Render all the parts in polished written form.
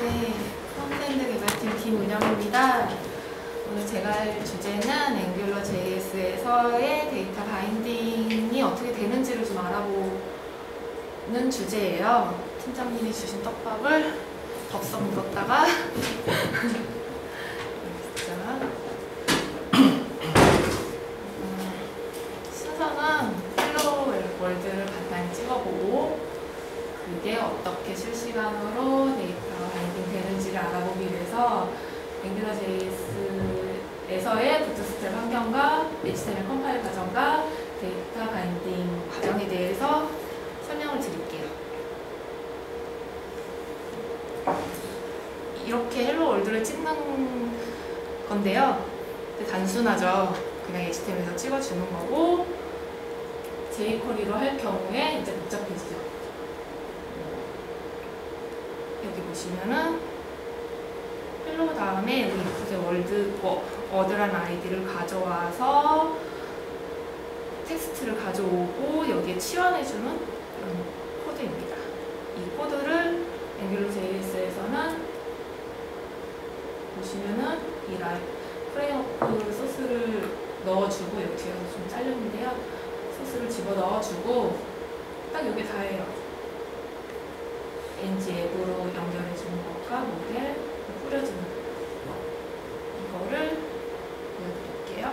네, 프론트엔드 개발팀 김은영입니다. 오늘 제가 할 주제는 앵귤러 JS에서의 데이터 바인딩이 어떻게 되는지를 좀 알아보는 주제예요. 팀장님이 주신 떡밥을 덥석 묻었다가 순서는 헬로 월드를 간단히 찍어보고 그게 어떻게 실시간으로 데이터 바인딩 되는지를 알아보기 위해서 앵귤러 JS에서의 부트스트랩 환경과 HTML 컴파일 과정과 데이터 바인딩 과정에 대해서 설명을 드릴게요. 이렇게 헬로 월드를 찍는 건데요. 단순하죠. 그냥 HTML에서 찍어주는 거고 jQuery로 할 경우에 이제 복잡해지죠. 여기 보시면은 헬로 다음에 여기 이제 워드라는 아이디를 가져와서 텍스트를 가져오고 여기에 치환해주는 그런 코드입니다. 이 코드를 앵귤러 JS에서는 보시면은 이 프레임워크 소스를 넣어주고 여기 뒤에서 좀 잘렸는데요. 소스를 집어 넣어주고 딱 여기 다예요. NG 앱으로 연결해주는 것과 모델 뿌려주는 것 이거를 보여드릴게요.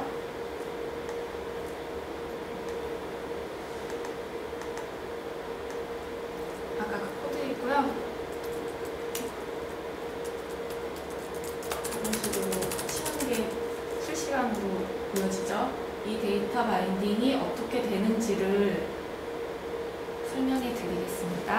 아까 그 코드이고요. 이런 식으로 치는 게 실시간으로 보여지죠. 이 데이터 바인딩이 어떻게 되는지를 설명해 드리겠습니다.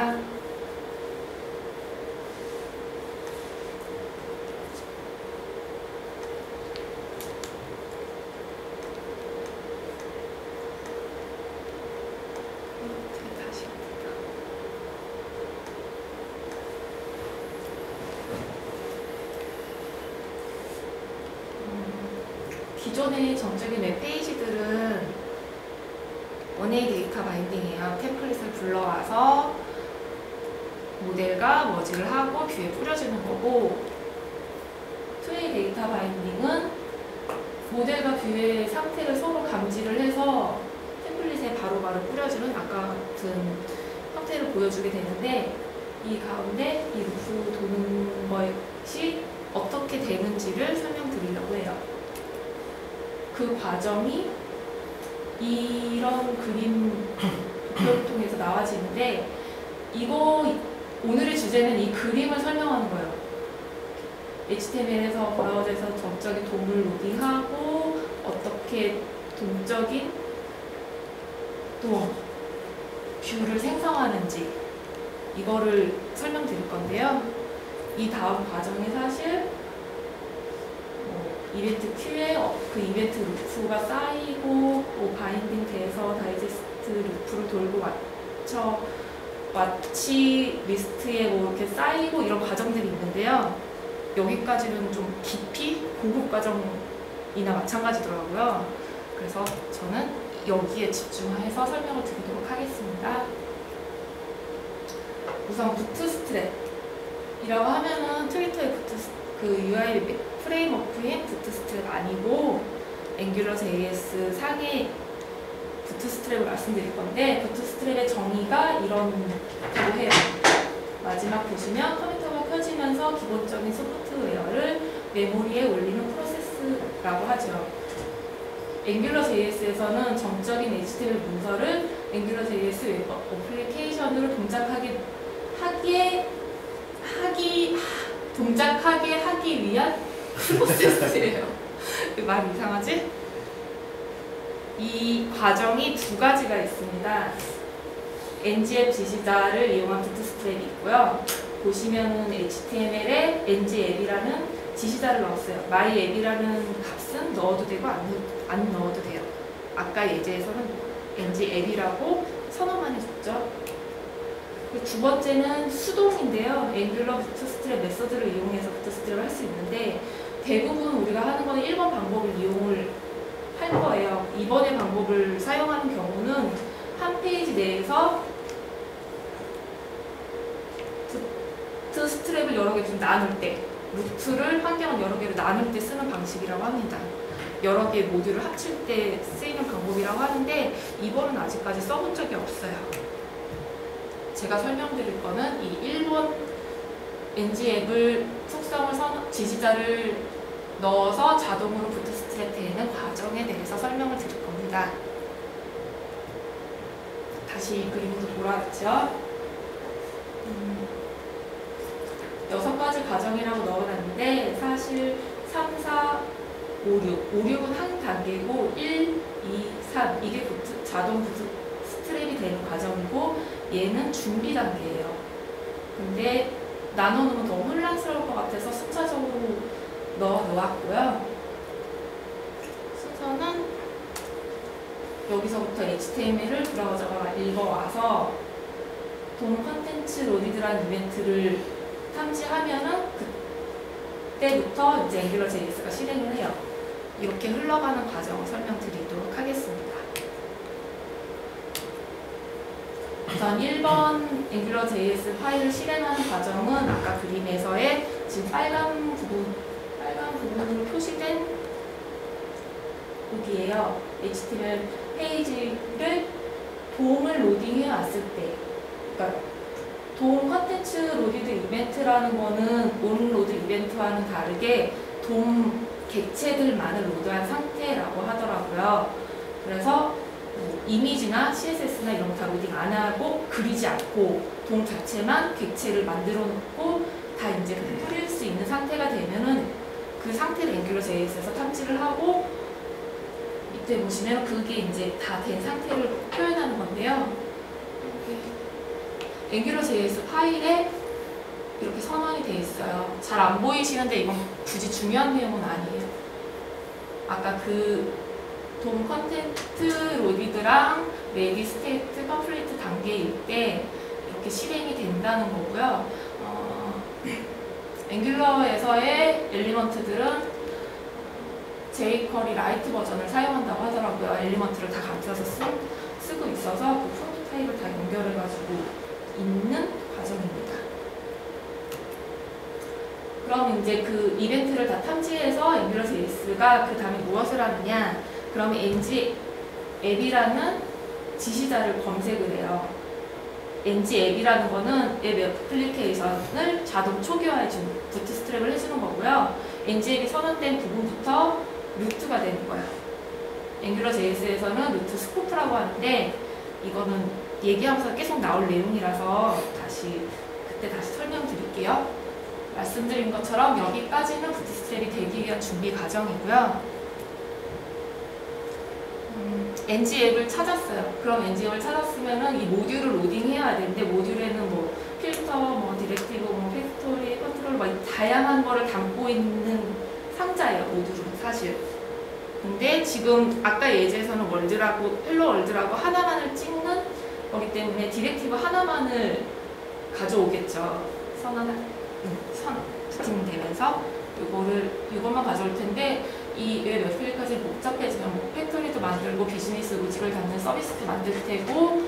기존의 정적인 웹페이지들은 원웨이 데이터 바인딩이에요. 템플릿을 불러와서 모델과 머지를 하고 뷰에 뿌려주는 거고, 투웨이 데이터 바인딩은 모델과 뷰의 상태를 서로 감지를 해서 템플릿에 바로바로 뿌려주는 아까 같은 형태를 보여주게 되는데, 이 가운데 이 루프 도는 것이 어떻게 되는지를 설명드리려고 해요. 그 과정이 이런 그림표를 통해서 나와지는데, 오늘의 주제는 이 그림을 설명하는 거예요. HTML에서 브라우저에서 정적인 도구를 로딩하고 어떻게 동적인 뷰를 생성하는지 이거를 설명드릴 건데요. 이 다음 과정이 사실 이벤트 큐에 그 이벤트 루프가 쌓이고 바인딩 돼서 다이제스트 루프를 돌고 마치 리스트에 이렇게 쌓이고 이런 과정들이 있는데요. 여기까지는 좀 깊이 고급 과정이나 마찬가지더라고요. 그래서 저는 여기에 집중해서 설명을 드리도록 하겠습니다. 우선 부트스트랩이라고 하면은 트위터의 그 UI 프레임워크인 부트스트랩 아니고 앵귤러 JS 상의 부트스트랩을 말씀드릴 건데, 부트스트랩의 정의가 이런 대로 해요. 마지막 보시면 컴퓨터가 켜지면서 기본적인 소프트웨어를 메모리에 올리는 프로세스라고 하죠. 앵귤러 JS에서는 정적인 HTML 문서를 앵귤러 JS 웹 어플리케이션으로 동작하게 하기 위한 프로세스예요. 말 이상하지? 이 과정이 두 가지가 있습니다. NG앱 지시자를 이용한 부트스트랩이 있고요. 보시면은 HTML에 NG앱이라는 지시자를 넣었어요. my앱이라는 값은 넣어도 되고 안 넣어도 돼요. 아까 예제에서는 NG앱이라고 선언만 해줬죠. 두 번째는 수동인데요. 앵귤러 부트스트랩 메서드를 이용해서 부트스트랩을 할 수 있는데, 대부분 우리가 하는 거는 1번 방법을 이용을 할 거예요. 2번의 방법을 사용하는 경우는 한 페이지 내에서 루트 스트랩을 여러 개 좀 나눌 때, 루트를 환경을 여러 개로 나눌 때 쓰는 방식이라고 합니다. 여러 개의 모듈을 합칠 때 쓰이는 방법이라고 하는데 이번은 아직까지 써본 적이 없어요. 제가 설명드릴 거는 이 1번 NG앱을 속성을 지시자를 넣어서 자동으로 부트스트랩 되는 과정에 대해서 설명을 드릴 겁니다. 다시 그림으로 돌아왔죠. 6가지 과정이라고 넣어놨는데 사실 3, 4, 5, 6. 5, 6은 한 단계고 1, 2, 3 이게 자동 부트스트랩이 되는 과정이고 얘는 준비 단계예요. 근데 나눠놓으면 너무 혼란스러울 것 같아서 순차적으로 넣어놓았고요. 순서는 여기서부터 HTML을 브라우저가 읽어와서 돔 컨텐츠 로디드라는 이벤트를 탐지하면은 그때부터 이제 앵귤러 JS가 실행을 해요. 이렇게 흘러가는 과정을 설명드리도록 하겠습니다. 우선 1번 앵귤러 JS 파일을 실행하는 과정은 아까 그림에서의 지금 빨간 부분으로 표시된 여기에요. HTML 페이지를 돔을 로딩해 왔을 때, 그러니까 돔 컨텐츠 로디드 이벤트라는 거는 온로드 이벤트와는 다르게 돔 객체들만을 로드한 상태라고 하더라고요. 그래서 이미지나 CSS나 이런 거 다 로딩 안 하고 그리지 않고 돔 자체만 객체를 만들어 놓고 다 이제 뿌릴 수 있는 상태가 되면은 그 상태를 앵귤러 JS에서 탐지를 하고 밑에 보시면 그게 이제 다 된 상태를 표현하는 건데요. 앵귤러 JS 파일에 이렇게 선언이 되어 있어요. 잘 안 보이시는데 이건 굳이 중요한 내용은 아니에요. 아까 그 돔 컨텐트 로디드랑 레디 스테이트 컴플리트 단계일 때 이렇게 실행이 된다는 거고요. 앵귤러에서의 엘리먼트들은 jQuery 라이트 버전을 사용한다고 하더라고요. 엘리먼트를 다 감싸서 쓰고 있어서 그 프론트 타입을 다 연결해가지고 있는 과정입니다. 그럼 이제 그 이벤트를 다 탐지해서 앵귤러 JS가 그 다음에 무엇을 하느냐? 그러면 NG앱이라는 지시자를 검색을 해요. NG앱이라는 거는 앱 애플리케이션을 자동 초기화해주는, 부트스트랩을 해주는 거고요. NG앱이 선언된 부분부터 루트가 되는 거예요. 앵귤러 JS에서는 루트 스코프라고 하는데 이거는 얘기하면서 계속 나올 내용이라서 그때 다시 설명드릴게요. 말씀드린 것처럼 여기까지는 부트스트랩이 되기 위한 준비 과정이고요. NG앱을 찾았어요. 그럼 NG앱을 찾았으면은 이 모듈을 로딩해야 되는데 모듈에는 뭐 필터, 디렉티브, 팩토리, 컨트롤 다양한 거를 담고 있는 상자예요. 모듈은 사실. 근데 지금 아까 예제에서는 월드라고 헬로 월드라고 하나만을 찍는 거기 때문에 디렉티브 하나만을 가져오겠죠. 부팅되면서 이것만 가져올 텐데 이 웹 애플리케이션이 복잡해지면 팩토리도 만들고 비즈니스 로직을 갖는 서비스도 만들 테고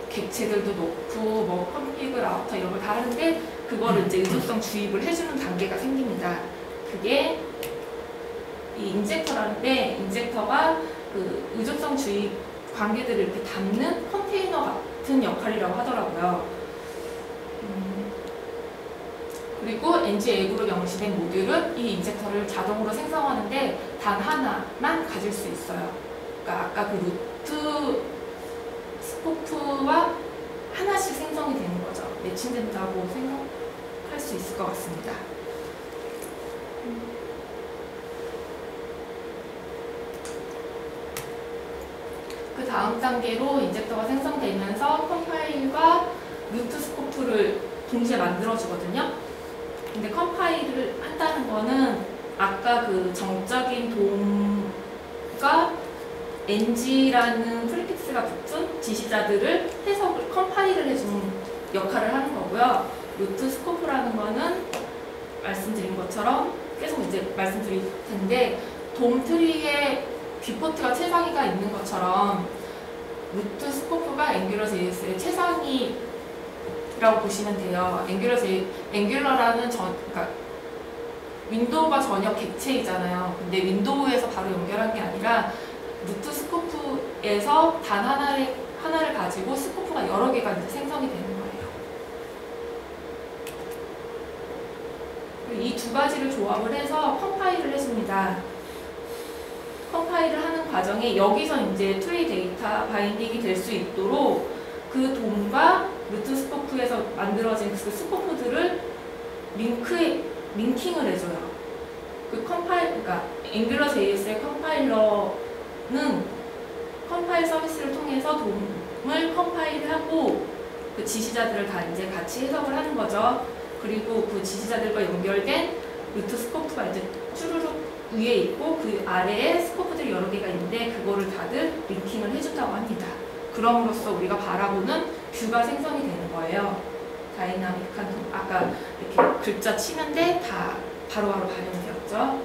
객체들도 놓고 컴피그 라우터 이런 걸 다 하는데 그거를 이제 의존성 주입을 해주는 단계가 생깁니다. 그게 이 인젝터라는데 인젝터가 그 의존성 주입 관계들을 이렇게 담는 컨테이너 같은 역할이라고 하더라고요. 그리고 NG앱으로 명시된 모듈은 이 인젝터를 자동으로 생성하는데 단 하나만 가질 수 있어요. 그러니까 아까 그 루트 스코프와 하나씩 생성이 되는 거죠. 매칭된다고 생각할 수 있을 것 같습니다. 그 다음 단계로 인젝터가 생성되면서 컴파일과 루트 스코프를 동시에 만들어주거든요. 근데 컴파일을 한다는 거는 아까 그 정적인 돔과 NG라는 프리픽스가 붙은 지시자들을 컴파일을 해주는 역할을 하는 거고요. 루트 스코프라는 거는 말씀드린 것처럼 계속 이제 말씀드릴 텐데 돔 트리에 뷰포트가 최상위가 있는 것처럼 루트 스코프가 앵귤러 JS의 최상위 라고 보시면 돼요. 앵귤러라는 그러니까 윈도우가 전혀 객체이잖아요. 근데 윈도우에서 바로 연결한 게 아니라 루트 스코프에서 단 하나를 가지고 스코프가 여러 개가 이제 생성이 되는 거예요. 이 두 가지를 조합을 해서 컴파일을 해줍니다. 컴파일을 하는 과정에 여기서 이제 트리 데이터 바인딩이 될 수 있도록 그 돔과 루트 스코프에서 만들어진 그 스코프들을 링킹을 해줘요. 그러니까 앵귤러 JS의 컴파일러는 컴파일 서비스를 통해서 돔을 컴파일하고 그 지시자들을 다 이제 같이 해석을 하는 거죠. 그리고 그 지시자들과 연결된 루트 스코프가 이제 쭈루룩 위에 있고 그 아래에 스코프들이 여러 개가 있는데 그거를 다들 링킹을 해준다고 합니다. 그럼으로써 우리가 바라보는 뷰가 생성이 되는 거예요. 다이나믹한 돔, 아까 이렇게 글자 치는데 다 바로바로 반영되었죠.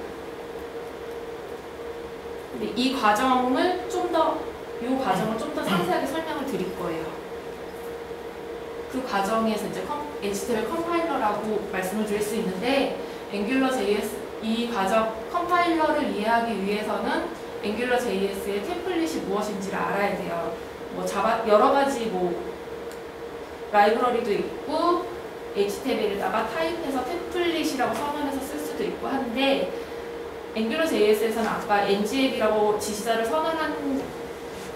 근데 이 과정을 좀 더 상세하게 설명을 드릴 거예요. 그 과정에서 이제 HTML 컴파일러라고 말씀을 드릴 수 있는데 앵귤러 JS 이 과정 컴파일러를 이해하기 위해서는 앵귤러 JS의 템플릿이 무엇인지를 알아야 돼요. 여러 가지 라이브러리도 있고 HTML에다가 타입해서 템플릿이라고 선언해서 쓸 수도 있고 한데 앵귤러 JS에서는 아까 ng앱이라고 지시자를 선언한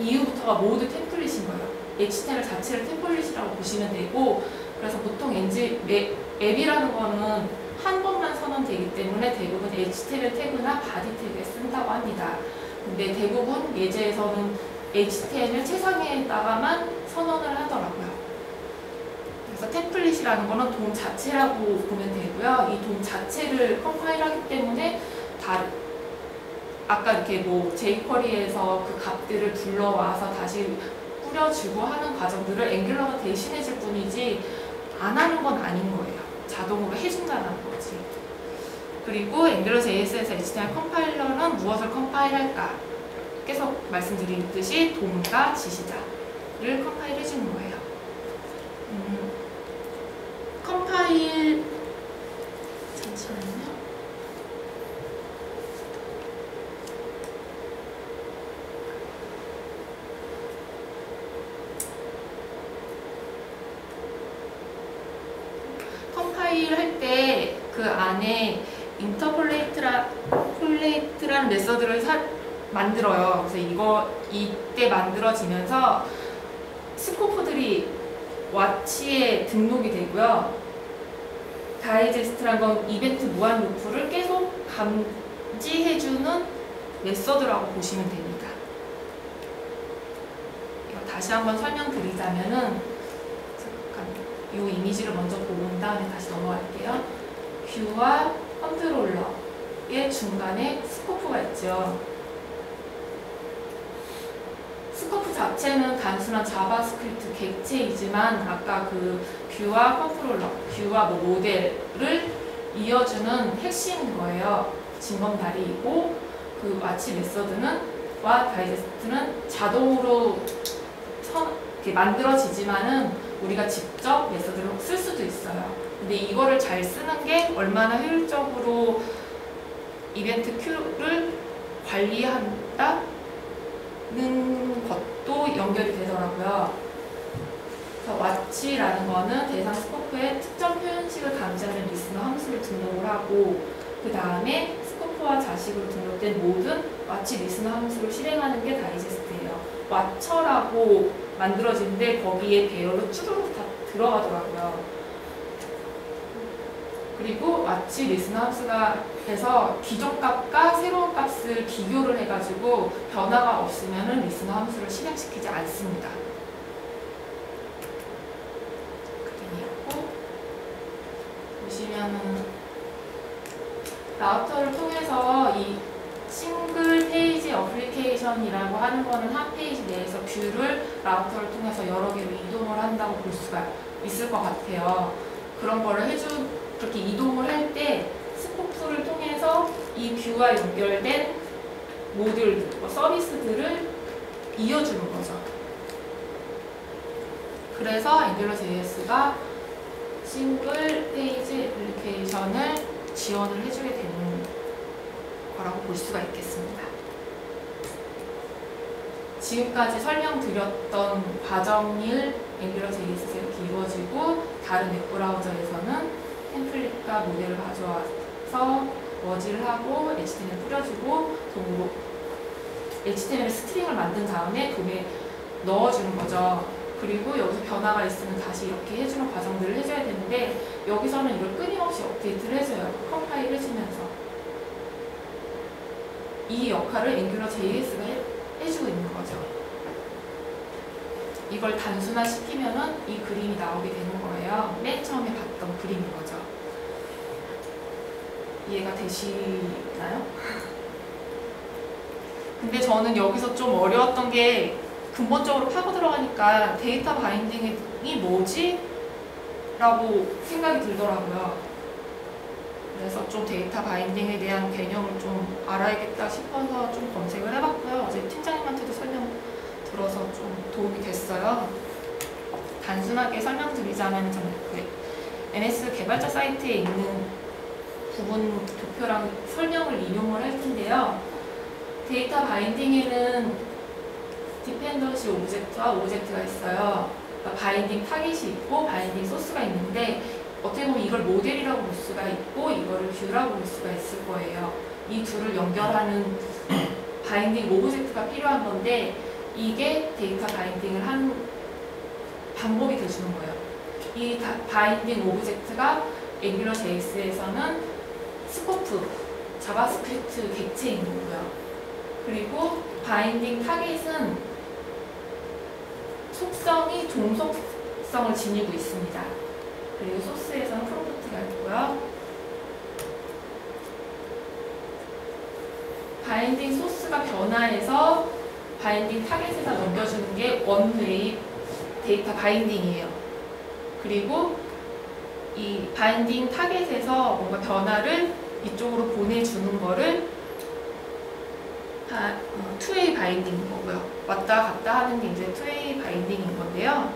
이후부터가 모두 템플릿인 거예요. HTML 자체를 템플릿이라고 보시면 되고 그래서 보통 앱이라는 거는 한 번만 선언되기 때문에 대부분 HTML 태그나 바디 태그에 쓴다고 합니다. 근데 대부분 예제에서는 HTML 최상위에다가만 선언을 하더라고요. 그래서 템플릿이라는 거는 돔 자체라고 보면 되고요. 이 돔 자체를 컴파일하기 때문에 아까 이렇게 jQuery에서 그 값들을 불러와서 다시 뿌려주고 하는 과정들을 앵귤러가 대신해줄 뿐이지 안 하는 건 아닌 거예요. 자동으로 해준다는 거지. 그리고 앵귤러 JS에서 HTML 컴파일러는 무엇을 컴파일할까? 계속 말씀드리듯이 돔과 지시자를 컴파일해주는 거예요. 컴파일 잠시만요. 컴파일 할 때 그 안에 인터폴레이트라는 메서드를 만들어요. 그래서 이때 만들어지면서 스코프들이 와치에 등록이 되고요. 다이제스트란 건 이벤트 무한 루프를 계속 감지해주는 메서드라고 보시면 됩니다. 이거 다시 한번 설명드리자면은 이 이미지를 먼저 본 다음에 다시 넘어갈게요. 뷰와 컨트롤러의 중간에 스코프가 있죠. 스코프 자체는 단순한 자바스크립트 객체이지만 아까 그 뷰와 컨트롤러, 뷰와 모델을 이어주는 핵심인 거예요. 징검다리이고 그 와치 메서드와 다이제스트는 자동으로 이렇게 만들어지지만은 우리가 직접 메서드를 쓸 수도 있어요. 근데 이거를 잘 쓰는 게 얼마나 효율적으로 이벤트 큐를 관리한다는 것도 연결이 되더라고요. 그래서 와치라는 거는 대상 스코프의 특정 표현식을 감지하는 리스너 함수를 등록을 하고 그 다음에 스코프와 자식으로 등록된 모든 와치 리스너 함수를 실행하는 게 다이제스트예요. 와처라고 만들어지는데 거기에 배열로 쭈루룩 다 들어가더라고요. 그리고 와치 리스너 함수가 해서 기존 값과 새로운 값을 비교를 해가지고 변화가 없으면 리스너 함수를 실행시키지 않습니다. 그림이었고 보시면은 라우터를 통해서 이 싱글 페이지 어플리케이션이라고 하는 거는 한 페이지 내에서 뷰를 라우터를 통해서 여러 개로 이동을 한다고 볼 수가 있을 것 같아요. 그런 거를 그렇게 이동을 할 때 스코프를 통해서 이 뷰와 연결된 모듈, 서비스들을 이어주는 거죠. 그래서 앵귤러 JS가 싱글 페이지 애플리케이션을 지원을 해주게 되는 거라고 볼 수가 있겠습니다. 지금까지 설명드렸던 과정을 앵귤러 JS에서 이렇게 이루어지고 다른 웹브라우저에서는 템플릿과 모델을 가져와서 머지를 하고 HTML 뿌려주고 도구로 HTML 스트링을 만든 다음에 도구에 넣어주는 거죠. 그리고 여기서 변화가 있으면 다시 이렇게 해주는 과정들을 해줘야 되는데 여기서는 이걸 끊임없이 업데이트를 해줘요. 컴파일 해주면서. 이 역할을 앵귤러 JS가 해주고 있는 거죠. 이걸 단순화시키면은 이 그림이 나오게 되는 거예요. 맨 처음에 봤던 그림인 거죠. 이해가 되시나요? 근데 저는 여기서 좀 어려웠던 게 근본적으로 파고 들어가니까 데이터 바인딩이 뭐지? 라고 생각이 들더라고요. 그래서 좀 데이터 바인딩에 대한 개념을 좀 알아야겠다 싶어서 좀 검색을 해봤고요. 어제 팀장님한테도 설명 들어서 좀 도움이 됐어요. 단순하게 설명드리자면 저는 MS 개발자 사이트에 있는 부분 도표랑 설명을 인용을 할 텐데요. 데이터 바인딩에는 디펜던시 오브젝트와 오브젝트가 있어요. 그러니까 바인딩 타깃이 있고 바인딩 소스가 있는데 어떻게 보면 이걸 모델이라고 볼 수가 있고 이거를 뷰라고 볼 수가 있을 거예요. 이 둘을 연결하는 바인딩 오브젝트가 필요한 건데 이게 데이터 바인딩을 하는 방법이 되주는 거예요. 이 바인딩 오브젝트가 앵귤러 JS에서는 스코프, 자바스크립트 객체인 거고요. 그리고 바인딩 타깃은 속성이 종속성을 지니고 있습니다. 그리고 소스에서는 프롬프트가 있고요. 바인딩 소스가 변화해서 바인딩 타겟에다 넘겨주는 게 원웨이 데이터 바인딩이에요. 그리고 이 바인딩 타겟에서 뭔가 변화를 이쪽으로 보내주는 거를 투웨이 바인딩인 거고요. 왔다 갔다 하는 게 이제 투웨이 바인딩인 건데요.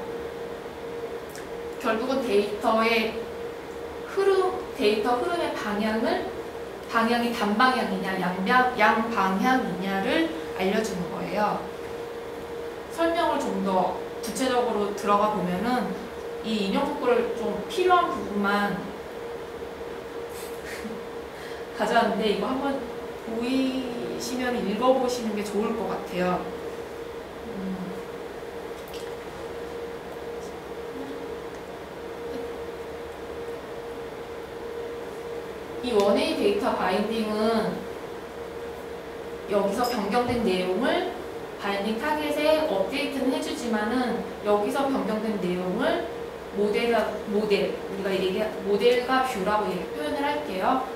결국은 데이터의 데이터 흐름의 방향이 단방향이냐, 양방향이냐를 알려주는 거예요. 설명을 좀 더 구체적으로 들어가 보면은 이 인용 속도를 좀 필요한 부분만 가져왔는데 이거 한번 보이시면 읽어보시는 게 좋을 것 같아요. 이 원웨이 데이터 바인딩은 여기서 변경된 내용을 바인딩 타겟에 업데이트는 해주지만은 여기서 변경된 내용을 우리가 모델과 뷰라고 표현을 할게요.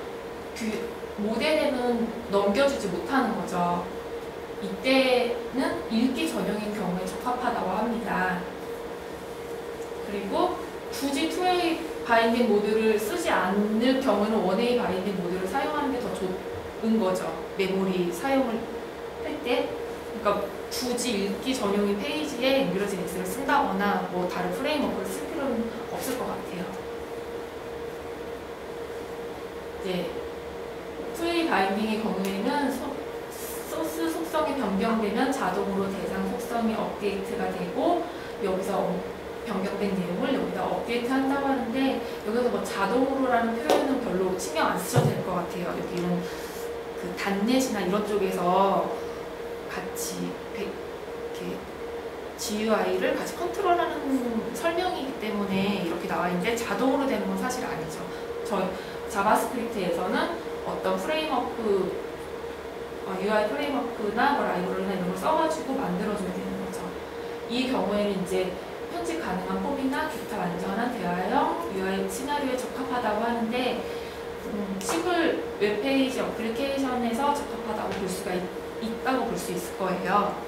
모델에는 넘겨주지 못하는 거죠. 이때는 읽기 전용인 경우에 적합하다고 합니다. 그리고 굳이 투웨이 바인딩 모드를 쓰지 않을 경우는 원웨이 바인딩 모드를 사용하는 게 더 좋은 거죠. 메모리 사용을 할 때. 그러니까 굳이 읽기 전용인 페이지에 앵귤러 JS를 쓴다거나 뭐 다른 프레임워크를 쓸 필요는 없을 것 같아요. 이제 투웨이 바인딩의 경우에는 소스 속성이 변경되면 자동으로 대상 속성이 업데이트가 되고 여기서 변경된 내용을 여기다 업데이트 한다고 하는데 여기서 뭐 자동으로라는 표현은 별로 신경 안 쓰셔도 될 것 같아요. 여기 이런 그 단넷이나 이런 쪽에서 같이 이렇게 GUI를 같이 컨트롤하는 설명이기 때문에 이렇게 나와 있는데 자동으로 되는 건 사실 아니죠. 자바스크립트에서는 어떤 프레임워크, UI 프레임워크나 뭐 라이브러리나 이런 걸 써가지고 만들어줘야 되는 거죠. 이 경우에는 이제 편집 가능한 폼이나 기타 완전한 대화형 UI 시나리오에 적합하다고 하는데 시글 웹페이지 어플리케이션에서 적합하다고 볼 수가 있다고 볼 수 있을 거예요.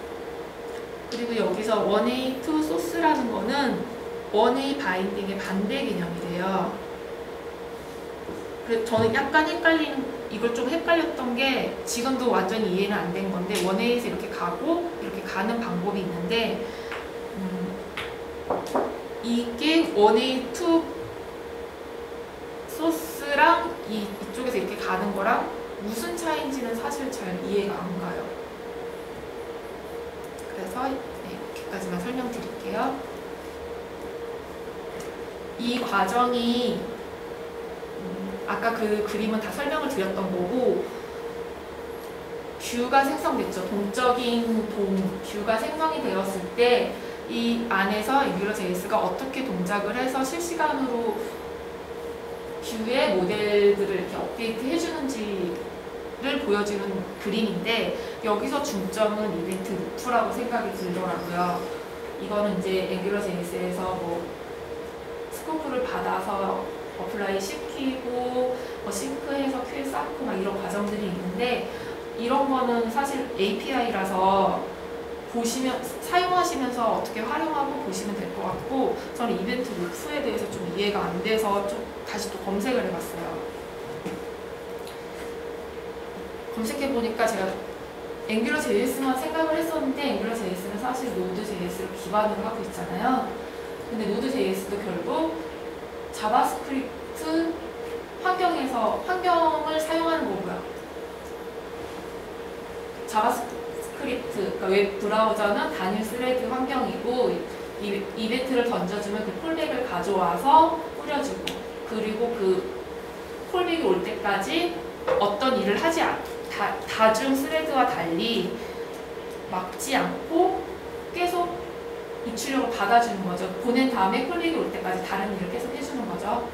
그리고 여기서 원웨이 투 소스라는 거는 원웨이 바인딩의 반대 개념이래요. 그래서 저는 약간 이걸 좀 헷갈렸던 게 지금도 완전히 이해는 안 된 건데 원웨이에서 이렇게 가고 이렇게 가는 방법이 있는데 이게 원웨이 투 이쪽에서 이렇게 가는 거랑 무슨 차이인지는 사실 잘 이해가 안 가요. 그래서 이렇게까지만 설명드릴게요. 이 과정이 아까 그 그림은 다 설명을 드렸던 거고, 뷰가 생성됐죠. 동적인 뷰가 생성이 되었을 때 이 안에서 앵귤러.js가 어떻게 동작을 해서 실시간으로 뷰의 모델들을 이렇게 업데이트 해주는지를 보여주는 그림인데, 여기서 중점은 이벤트 루프라고 생각이 들더라고요. 이거는 이제 앵귤러.js에서 뭐 스코프를 받아서 어플라이 시키고 싱크해서 큐에 쌓고 막 이런 과정들이 있는데, 이런 거는 사실 API라서 사용하시면서 어떻게 활용하고 보시면 될 것 같고, 저는 이벤트 루프에 대해서 좀 이해가 안 돼서 좀 다시 또 검색을 해봤어요. 검색해보니까 제가 앵귤러.js만 생각을 했었는데, 앵귤러.js는 사실 노드.js를 기반으로 하고 있잖아요. 근데 노드.js도 결국 자바스크립트 환경을 사용하는 거고요. 자바스크립트, 그러니까 웹 브라우저는 단일 스레드 환경이고, 이벤트를 던져주면 그 콜백을 가져와서 뿌려주고, 그리고 그 콜백이 올 때까지 어떤 일을 하지 다중 스레드와 달리 막지 않고 계속 입출력을 받아주는 거죠. 보낸 다음에 콜백이 올 때까지 다른 일을 계속 해주는 거죠.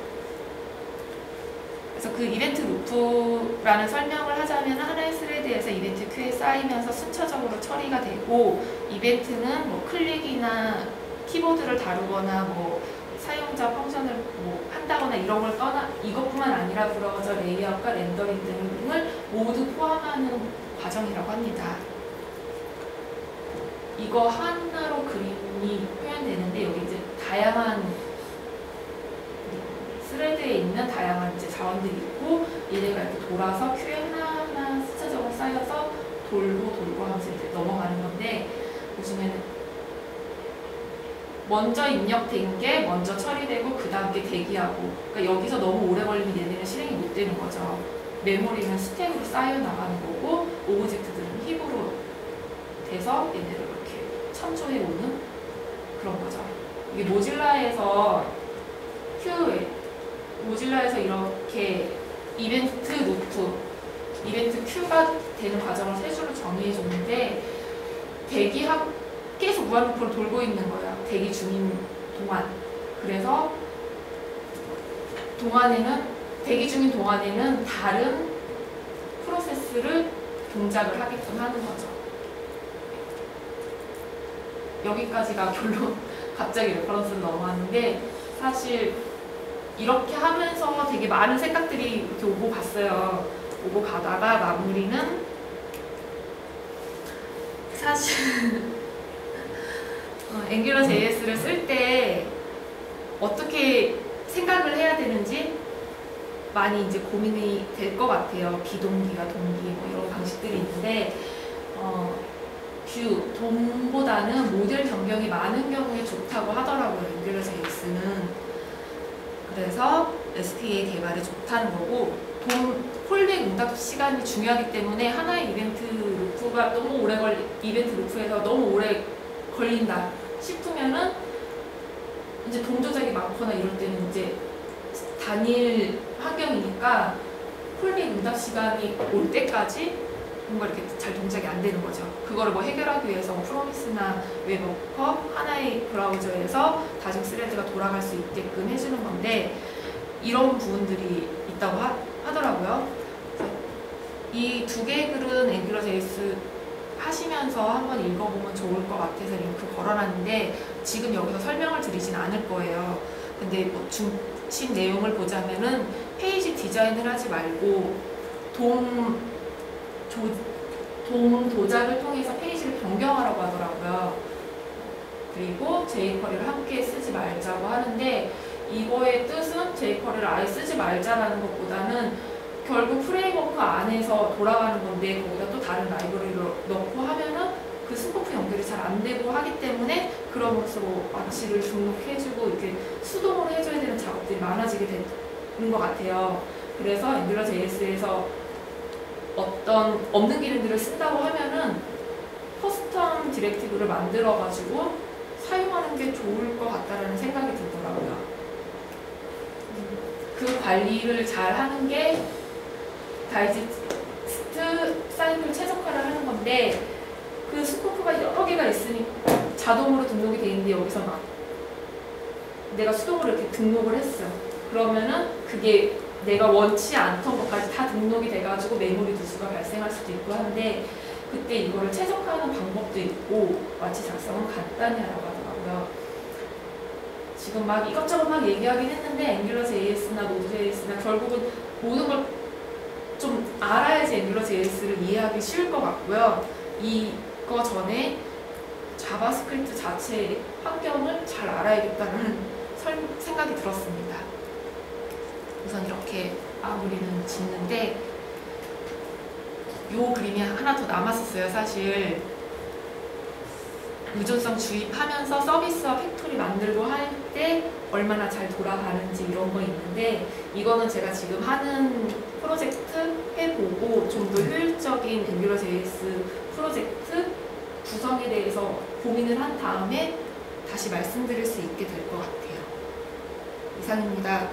그래서 그 이벤트 루프라는 설명을 하자면, 하나의 스레드에서 이벤트 큐에 쌓이면서 순차적으로 처리가 되고, 이벤트는 뭐 클릭이나 키보드를 다루거나 뭐 사용자 펑션을 뭐 한다거나 이런 걸 이것뿐만 아니라 브라우저 레이아웃과 렌더링 등을 모두 포함하는 과정이라고 합니다. 이거 하나로 그림이 표현되는데, 여기 이제 다양한 스레드에 있는 다양한 이제 자원들이 있고, 얘네가 이렇게 돌아서 큐에 하나하나 스차적으로 쌓여서 돌고 하면서 이제 넘어가는 건데, 보시면 먼저 입력된 게 먼저 처리되고 그 다음 게 대기하고, 그러니까 여기서 너무 오래 걸리면 얘네는 실행이 못 되는 거죠. 메모리는 스택으로 쌓여 나가는 거고, 오브젝트들은 힙으로 돼서 얘네를 이렇게 참조해 오는 그런 거죠. 이게 모질라에서 이렇게 이벤트 루프, 이벤트 큐가 되는 과정을 세 줄로 정의해 줬는데, 계속 무한루프로 돌고 있는 거예요. 대기 중인 동안. 그래서 대기 중인 동안에는 다른 프로세스를 동작을 하게끔 하는 거죠. 여기까지가 결론, 갑자기 레퍼런스로 넘어왔는데, 사실 이렇게 하면서 되게 많은 생각들이 이렇게 오고 갔어요. 오고 가다가 마무리는 사실 앵귤러.js를 쓸 때 어떻게 생각을 해야 되는지 많이 이제 고민이 될 것 같아요. 비동기와 동기 뭐 이런 방식들이 있는데, 돔보다는 모델 변경이 많은 경우에 좋다고 하더라고요. 앵귤러.js는. 그래서 STA 개발에 좋다는 거고, 콜백 응답 시간이 중요하기 때문에 하나의 이벤트 루프에서 너무 오래 걸린다 싶으면은 이제 돔 조작이 많거나 이럴 때는 이제 단일 환경이니까 콜백 응답 시간이 올 때까지 뭔가 이렇게 잘 동작이 안 되는 거죠. 그거를 뭐 해결하기 위해서 프로미스나 웹워커 하나의 브라우저에서 다중 스레드가 돌아갈 수 있게끔 해주는 건데, 이런 부분들이 있다고 하더라고요. 이 두 개의 글은 앵귤러.js 하시면서 한번 읽어보면 좋을 것 같아서 링크 걸어놨는데, 지금 여기서 설명을 드리진 않을 거예요. 근데 뭐 중심 내용을 보자면은 페이지 디자인을 하지 말고 돔 도작을 통해서 페이지를 변경하라고 하더라고요. 그리고 jQuery를 함께 쓰지 말자고 하는데, 이거의 뜻은 jQuery를 아예 쓰지 말자라는 것보다는 결국 프레임워크 안에서 돌아가는 건데, 거기다 또 다른 라이브러리를 넣고 하면은 그 스코프 연결이 잘 안 되고 하기 때문에, 그러면서 마치를 등록해주고 이렇게 수동으로 해줘야 되는 작업들이 많아지게 되는 것 같아요. 그래서 앵귤러 JS에서 어떤 없는 기능들을 쓴다고 하면은 커스텀 디렉티브를 만들어 가지고 사용하는 게 좋을 것 같다라는 생각이 들더라고요. 그 관리를 잘 하는 게 다이제스트 사이클 최적화를 하는 건데, 그 스코프가 여러 개가 있으니 자동으로 등록이 돼 있는데 여기서 막 내가 수동으로 이렇게 등록을 했어요. 그러면은 그게 내가 원치 않던 것까지 다 등록이 돼가지고 메모리 누수가 발생할 수도 있고 하는데, 그때 이거를 최적화하는 방법도 있고 마치 작성은 간단히 하라고 하더라고요. 지금 막 이것저것 막 얘기하긴 했는데 앵귤러 JS나 노드 JS나 결국은 모든 걸 좀 알아야지 앵귤러 JS를 이해하기 쉬울 것 같고요. 이거 전에 자바스크립트 자체의 환경을 잘 알아야겠다는 생각이 들었습니다. 우선 이렇게 마무리는 짓는데, 요 그림이 하나 더 남았었어요. 사실 의존성 주입하면서 서비스와 팩토리 만들고 할 때 얼마나 잘 돌아가는지 이런 거 있는데, 이거는 제가 지금 하는 프로젝트 해보고 좀 더 효율적인 앵귤러 JS 프로젝트 구성에 대해서 고민을 한 다음에 다시 말씀드릴 수 있게 될 것 같아요. 이상입니다.